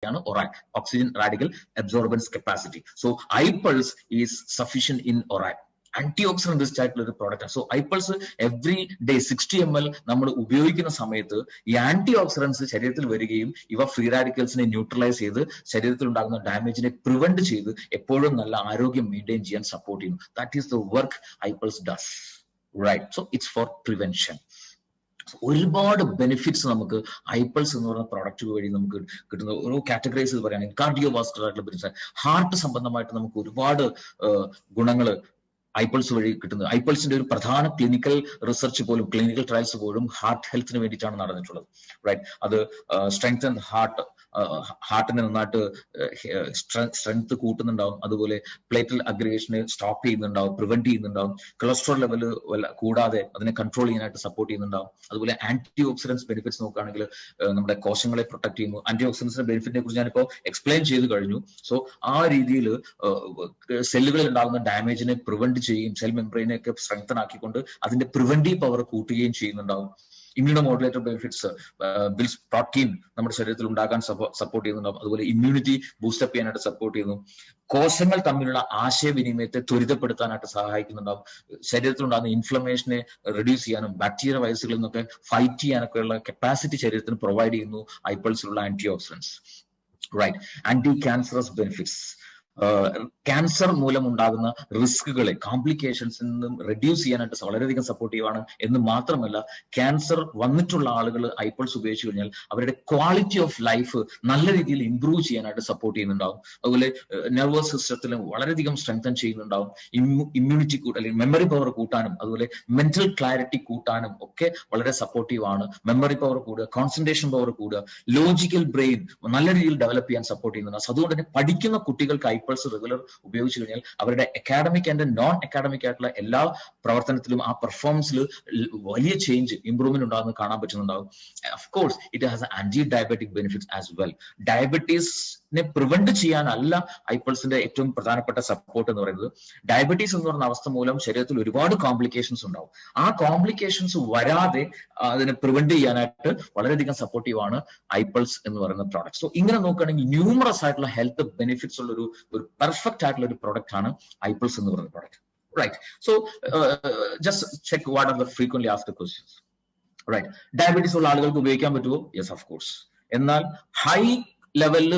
ആണ് ORAC, oxygen radical absorbance capacity. So iPulse is sufficient in ORAC. Antioxidant rich ആയിട്ടുള്ള ഒരു product ആണ്. So iPulse every day 60 ml നമ്മൾ ഉപയോഗിക്കുന്ന സമയത്ത് ഈ ആന്റി ഓക്സിഡൻസ് ശരീരത്തിൽ വരികയും ഇവ ഫ്രീ റാഡിക്കൽസിനെ ന്യൂട്രലൈസ് ചെയ്ത് ശരീരത്തിൽ ഉണ്ടാകുന്ന ഡാമേജിനെ പ്രിവെന്റ് ചെയ്ത് എപ്പോഴും നല്ല ആരോഗ്യം മെയിൻറ്റെയിൻ ചെയ്യാൻ സപ്പോർട്ട് ചെയ്യുന്നു. That is the work iPulse does, right? So it's for prevention. ഒരുപാട് ബെനിഫിറ്റ്സ് നമുക്ക് iPulse എന്ന് പറയുന്ന പ്രോഡക്റ്റ് വഴി നമുക്ക് കിട്ടുന്ന ഓരോ കാറ്റഗറൈസ് പറയുകയാണെങ്കിൽ കാർഡിയോ വാസ്കുലർ ആയിട്ടുള്ള ബെനിഫിറ്റ്സ്, ഹാർട്ട് സംബന്ധമായിട്ട് നമുക്ക് ഒരുപാട് ഗുണങ്ങൾ iPulse വഴി കിട്ടുന്നത്. iPulseന്റെ ഒരു പ്രധാന ക്ലിനിക്കൽ റിസർച്ച് പോലും, ക്ലിനിക്കൽ ട്രയൽസ് പോലും ഹാർട്ട് ഹെൽത്തിന് വേണ്ടിയിട്ടാണ് നടന്നിട്ടുള്ളത്, റൈറ്റ്? അത് സ്ട്രെങ്ത് ആൻഡ് ഹാർട്ടിനെ നന്നായിട്ട് സ്ട്രെങ്ത് കൂട്ടുന്നുണ്ടാവും, അതുപോലെ പ്ലേറ്റൽ അഗ്രഗേഷനെ സ്റ്റോപ്പ് ചെയ്യുന്നുണ്ടാവും, പ്രിവെന്റ് ചെയ്യുന്നുണ്ടാവും, കൊളസ്ട്രോൾ ലെവൽ കൂടാതെ അതിനെ കൺട്രോൾ ചെയ്യാനായിട്ട് സപ്പോർട്ട് ചെയ്യുന്നുണ്ടാവും. അതുപോലെ ആന്റി ഓക്സിഡൻസ് ബെനിഫിറ്റ്സ് നോക്കുകയാണെങ്കിൽ നമ്മുടെ കോശങ്ങളെ പ്രൊട്ടക്ട് ചെയ്യുന്നു. ആന്റി ഓക്സിഡൻസിന്റെ ബെനിഫിറ്റിനെ കുറിച്ച് ഞാനിപ്പോൾ എക്സ്പ്ലെയിൻ ചെയ്ത് കഴിഞ്ഞു. സോ ആ രീതിയിൽ സെല്ലുകളിൽ ഉണ്ടാകുന്ന ഡാമേജിനെ പ്രിവെന്റ് ചെയ്യും, സെൽ മെംബ്രെയിനെ ഒക്കെ സ്ട്രെങ്തൻ ആക്കിക്കൊണ്ട് അതിന്റെ പ്രിവെന്റീവ് പവർ കൂട്ടുകയും ചെയ്യുന്നുണ്ടാവും. Immuno modulator benefits, bills protein നമ്മുടെ ശരീരത്തിൽ ഉണ്ടാകാൻ സപ്പോർട്ട് ചെയ്യുന്നുണ്ടാവും. അതുപോലെ ഇമ്മ്യൂണിറ്റി ബൂസ്റ്റപ്പ് ചെയ്യാനായിട്ട് സപ്പോർട്ട് ചെയ്യുന്നു. കോശങ്ങൾ തമ്മിലുള്ള ആശയവിനിമയത്തെ ത്വരിതപ്പെടുത്താനായിട്ട് സഹായിക്കുന്നുണ്ടാവും. ശരീരത്തിലുണ്ടാകുന്ന ഇൻഫ്ലമേഷനെ റെഡ്യൂസ് ചെയ്യാനും ബാക്ടീരിയ വൈറസുകളിൽ നിന്നൊക്കെ ഫൈറ്റ് ചെയ്യാനൊക്കെയുള്ള കപ്പാസിറ്റി ശരീരത്തിന് പ്രൊവൈഡ് ചെയ്യുന്നു iPulseലുള്ള antioxidants, right? Anti cancerous benefits, cancer മൂലം ഉണ്ടാകുന്ന റിസ്കുകളെ, കോംപ്ലിക്കേഷൻസിൽ നിന്നും റെഡ്യൂസ് ചെയ്യാനായിട്ട് വളരെയധികം സപ്പോർട്ടീവ് ആണ്. എന്ന് മാത്രമല്ല, ക്യാൻസർ വന്നിട്ടുള്ള ആളുകൾ iPulse ഉപയോഗിച്ച് കഴിഞ്ഞാൽ അവരുടെ ക്വാളിറ്റി ഓഫ് ലൈഫ് നല്ല രീതിയിൽ ഇംപ്രൂവ് ചെയ്യാനായിട്ട് സപ്പോർട്ട് ചെയ്യുന്നുണ്ടാവും. അതുപോലെ നെർവസ് സിസ്റ്റത്തിലും വളരെയധികം സ്ട്രെങ്തൻ ചെയ്യുന്നുണ്ടാവും. ഇമ്മ്യൂണിറ്റി അല്ലെങ്കിൽ മെമ്മറി പവർ കൂട്ടാനും അതുപോലെ മെന്റൽ ക്ലാരിറ്റി കൂട്ടാനും ഒക്കെ വളരെ സപ്പോർട്ടീവ് ആണ്. മെമ്മറി പവർ കൂടുക, കോൺസെൻട്രേഷൻ പവർ കൂടുക, ലോജിക്കൽ ബ്രെയിൻ നല്ല രീതിയിൽ ഡെവലപ്പ് ചെയ്യാൻ സപ്പോർട്ട് ചെയ്യുന്നുണ്ട്. അതുകൊണ്ട് തന്നെ പഠിക്കുന്ന കുട്ടികൾക്ക് iPulse റെഗുലർ ഉപയോഗിച്ച് കഴിഞ്ഞാൽ അവരുടെ അക്കാഡമിക് ആൻഡ് നോൺ അക്കാഡമിക് ആയിട്ടുള്ള എല്ലാ പ്രവർത്തനത്തിലും ആ പെർഫോമൻസിൽ വലിയ ചേഞ്ച്, ഇംപ്രൂവ്മെന്റ് ഉണ്ടാകുന്നത് കാണാൻ പറ്റുന്നുണ്ടാവും. Of course it has anti diabetic benefits as well. ഡയബറ്റീസിനെ പ്രിവെന്റ് ചെയ്യാനല്ല iPulseന്റെ ഏറ്റവും പ്രധാനപ്പെട്ട സപ്പോർട്ട് എന്ന് പറയുന്നത്. ഡയബറ്റീസ് എന്ന് പറയുന്ന അവസ്ഥ മൂലം ശരീരത്തിൽ ഒരുപാട് കോംപ്ലിക്കേഷൻസ് ഉണ്ടാവും. ആ കോംപ്ലിക്കേഷൻസ് വരാതെ അതിനെ പ്രിവെന്റ് ചെയ്യാനായിട്ട് വളരെയധികം സപ്പോർട്ടീവ് ആണ് iPulse എന്ന് പറയുന്ന പ്രോഡക്റ്റ്. സോ ഇങ്ങനെ നോക്കുകയാണെങ്കിൽ ന്യൂമറസ് ആയിട്ടുള്ള ഹെൽത്ത് ബെനിഫിറ്റ്സ് ഉള്ള ഒരു പെർഫെക്റ്റ് ആയിട്ടുള്ള ഒരു പ്രോഡക്റ്റ് ആണ് iPulse എന്ന് പറയുന്ന product, right? So just check what are the frequently asked questions, right? Diabetes ഉള്ള ആളുകൾക്ക് ഉപയോഗിക്കാൻ പറ്റുമോ? Yes, of course. എന്നാൽ ഹൈ ലെവലിൽ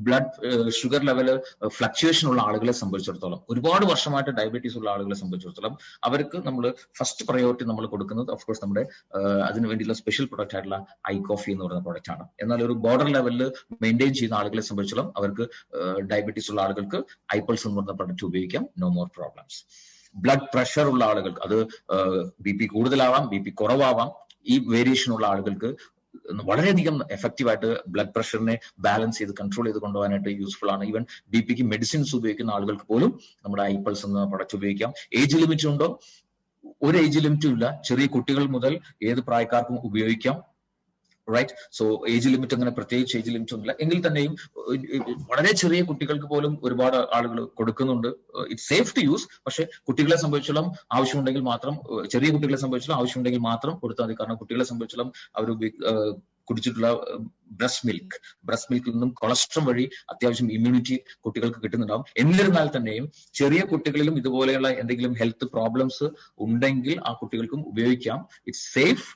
ബ്ലഡ് ഷുഗർ ലെവല് ഫ്ലക്ച്വേഷൻ ഉള്ള ആളുകളെ സംബന്ധിച്ചിടത്തോളം, ഒരുപാട് വർഷമായിട്ട് ഡയബറ്റീസ് ഉള്ള ആളുകളെ സംബന്ധിച്ചിടത്തോളം അവർക്ക് നമ്മൾ ഫസ്റ്റ് പ്രയോറിറ്റി നമ്മൾ കൊടുക്കുന്നത് ഓഫ് കോഴ്സ് നമ്മുടെ അതിന് വേണ്ടിയുള്ള സ്പെഷ്യൽ പ്രൊഡക്റ്റ് ആയിട്ടുള്ള iCoffee എന്ന് പറയുന്ന പ്രൊഡക്റ്റ് ആണ്. എന്നാൽ ഒരു ബോർഡർ ലെവലിൽ മെയിൻറ്റെയിൻ ചെയ്യുന്ന ആളുകളെ സംബന്ധിച്ചിടത്തോളം അവർക്ക് ഡയബറ്റീസ് ഉള്ള ആളുകൾക്ക് iPulse എന്ന് പറയുന്ന പ്രൊഡക്റ്റ് ഉപയോഗിക്കാം, no more problems. Blood pressure ഉള്ള ആളുകൾക്ക്, അത് BP കൂടുതലാവാം, BP കുറവാവാം, ഈ വേരിയേഷൻ ഉള്ള ആളുകൾക്ക് വളരെയധികം എഫക്റ്റീവ് ആയിട്ട് ബ്ലഡ് പ്രഷറിനെ ബാലൻസ് ചെയ്ത് കൺട്രോൾ ചെയ്ത് കൊണ്ടുപോകാനായിട്ട് യൂസ്ഫുൾ ആണ്. ഈവൻ BPക്ക് മെഡിസിൻസ് ഉപയോഗിക്കുന്ന ആളുകൾക്ക് പോലും നമ്മുടെ iPulse എന്ന പ്രൊഡക്റ്റ് ഉപയോഗിക്കാം. ഏജ് ലിമിറ്റ് ഉണ്ടോ? ഒരു ഏജ് ലിമിറ്റും ഇല്ല. ചെറിയ കുട്ടികൾ മുതൽ ഏത് പ്രായക്കാർക്കും ഉപയോഗിക്കാം, റൈറ്റ്? സോ ഏജ് ലിമിറ്റ് അങ്ങനെ പ്രത്യേകിച്ച് ഏജ് ലിമിറ്റ് ഒന്നുമില്ല. എങ്കിൽ തന്നെയും വളരെ ചെറിയ കുട്ടികൾക്ക് പോലും ഒരുപാട് ആളുകൾ കൊടുക്കുന്നുണ്ട്. It's safe to use. പക്ഷെ കുട്ടികളെ സംബന്ധിച്ചോളം ആവശ്യമുണ്ടെങ്കിൽ മാത്രം, ചെറിയ കുട്ടികളെ സംബന്ധിച്ചോളം ആവശ്യമുണ്ടെങ്കിൽ മാത്രം കൊടുത്താൽ മതി. കാരണം കുട്ടികളെ സംബന്ധിച്ചോളം അവർ കുടിച്ചിട്ടുള്ള ബ്രസ്റ്റ് മിൽക്കിൽ നിന്നും കൊളസ്ട്രോൾ വഴി അത്യാവശ്യം ഇമ്മ്യൂണിറ്റി കുട്ടികൾക്ക് കിട്ടുന്നുണ്ടാവും. എന്നിരുന്നാൽ തന്നെയും ചെറിയ കുട്ടികളിലും ഇതുപോലെയുള്ള എന്തെങ്കിലും ഹെൽത്ത് പ്രോബ്ലംസ് ഉണ്ടെങ്കിൽ ആ കുട്ടികൾക്കും ഉപയോഗിക്കാം. It's safe,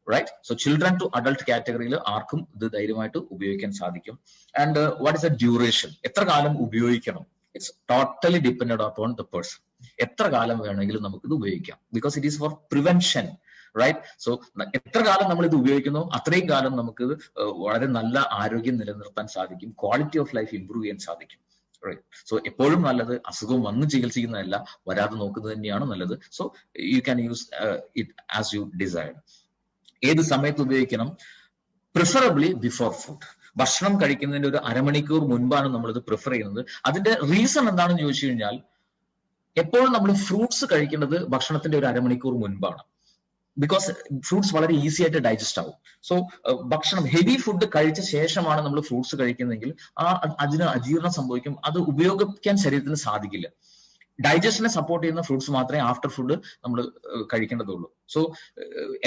right? So children to adult കാറ്റഗറിയിൽ ആർക്കും ഇത് ധൈര്യമായിട്ട് ഉപയോഗിക്കാൻ സാധിക്കും. And what is a duration? എത്ര കാലം ഉപയോഗിക്കണം? It's totally dependent upon the person. എത്ര കാലം വേണമെങ്കിലും നമുക്കിത് ഉപയോഗിക്കാം, because it is for prevention, right? So എത്ര കാലം നമ്മൾ ഇത് ഉപയോഗിക്കുന്നു അത്രയും കാലം നമുക്ക് വളരെ നല്ല ആരോഗ്യം നിലനിർത്താൻ സാധിക്കും, ക്വാളിറ്റി ഓഫ് ലൈഫ് ഇംപ്രൂവ് ചെയ്യാൻ സാധിക്കും. സോ എപ്പോഴും നല്ലത് അസുഖം വന്ന് ചികിത്സിക്കുന്നതല്ല, വരാതെ നോക്കുന്നത് തന്നെയാണ് നല്ലത്. So you can use it as you decide. ഏത് സമയത്ത് ഉപയോഗിക്കണം? Preferably before food. ഭക്ഷണം കഴിക്കുന്നതിന്റെ ഒരു അരമണിക്കൂർ മുൻപാണ് നമ്മളിത് പ്രിഫർ ചെയ്യുന്നത്. അതിന്റെ റീസൺ എന്താണെന്ന് ചോദിച്ചു കഴിഞ്ഞാൽ, എപ്പോഴും നമ്മൾ ഫ്രൂട്ട്സ് കഴിക്കേണ്ടത് ഭക്ഷണത്തിന്റെ ഒരു അരമണിക്കൂർ മുൻപാണ്. ബിക്കോസ് ഫ്രൂട്ട്സ് വളരെ ഈസി ആയിട്ട് ഡൈജസ്റ്റ് ആവും. സോ ഭക്ഷണം ഹെവി ഫുഡ് കഴിച്ച ശേഷമാണ് നമ്മൾ ഫ്രൂട്ട്സ് കഴിക്കുന്നതെങ്കിൽ അതിന് അജീർണം സംഭവിക്കും, അത് ഉപയോഗിക്കാൻ ശരീരത്തിന് സാധിക്കില്ല. ഡൈജഷനെ സപ്പോർട്ട് ചെയ്യുന്ന ഫ്രൂട്ട്സ് മാത്രമേ ആഫ്റ്റർ ഫുഡ് നമ്മൾ കഴിക്കേണ്ടതുള്ളൂ. സോ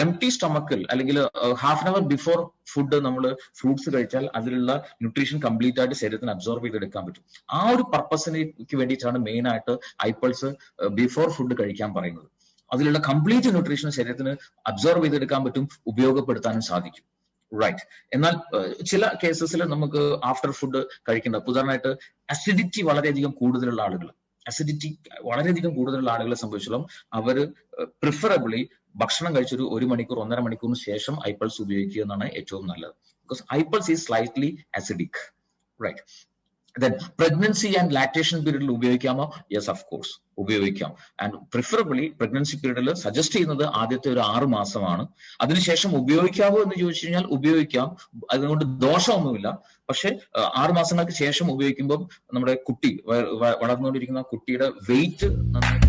എം ടി സ്റ്റൊമക്കിൽ അല്ലെങ്കിൽ half an hour before food നമ്മൾ ഫ്രൂട്ട്സ് കഴിച്ചാൽ അതിലുള്ള ന്യൂട്രീഷൻ കംപ്ലീറ്റ് ആയിട്ട് ശരീരത്തിന് അബ്സോർബ് ചെയ്തെടുക്കാൻ പറ്റും. ആ ഒരു പർപ്പസിലേക്ക് വേണ്ടിയിട്ടാണ് മെയിൻ ആയിട്ട് ഐപ്പിൾസ് ബിഫോർ ഫുഡ് കഴിക്കാൻ പറയുന്നത്. അതിലുള്ള കംപ്ലീറ്റ് ന്യൂട്രീഷൻ ശരീരത്തിന് അബ്സോർബ് ചെയ്തെടുക്കാൻ പറ്റും, ഉപയോഗപ്പെടുത്താനും സാധിക്കും. റൈറ്റ്. എന്നാൽ ചില കേസസിൽ നമുക്ക് ആഫ്റ്റർ ഫുഡ് കഴിക്കേണ്ട, ഉദാഹരണമായിട്ട് അസിഡിറ്റി വളരെയധികം കൂടുതലുള്ള ആളുകളെ സംബന്ധിച്ചിടത്തോളം അവര് പ്രിഫറബിളി ഭക്ഷണം കഴിച്ചൊരു 1 മണിക്കൂർ 1.5 മണിക്കൂറിന് ശേഷം ഐപ്പിൾസ് ഉപയോഗിക്കുക എന്നാണ് ഏറ്റവും നല്ലത്. Because iPulse is slightly acidic. Right. Then pregnancy and lactation പീരീഡിൽ ഉപയോഗിക്കാമോ? യെസ്, ഓഫ് കോഴ്സ് ഉപയോഗിക്കാം. ആൻഡ് പ്രിഫറബിളി പ്രഗ്നൻസി പീരീഡിൽ സജസ്റ്റ് ചെയ്യുന്നത് ആദ്യത്തെ ഒരു 6 മാസമാണ്. അതിനുശേഷം ഉപയോഗിക്കാമോ എന്ന് ചോദിച്ചു കഴിഞ്ഞാൽ ഉപയോഗിക്കാം, അതുകൊണ്ട് ദോഷമൊന്നുമില്ല. പക്ഷെ 6 മാസങ്ങൾക്ക് ശേഷം ഉപയോഗിക്കുമ്പോൾ നമ്മുടെ കുട്ടി വളർന്നുകൊണ്ടിരിക്കുന്ന കുട്ടിയുടെ വെയിറ്റ് നന്നായി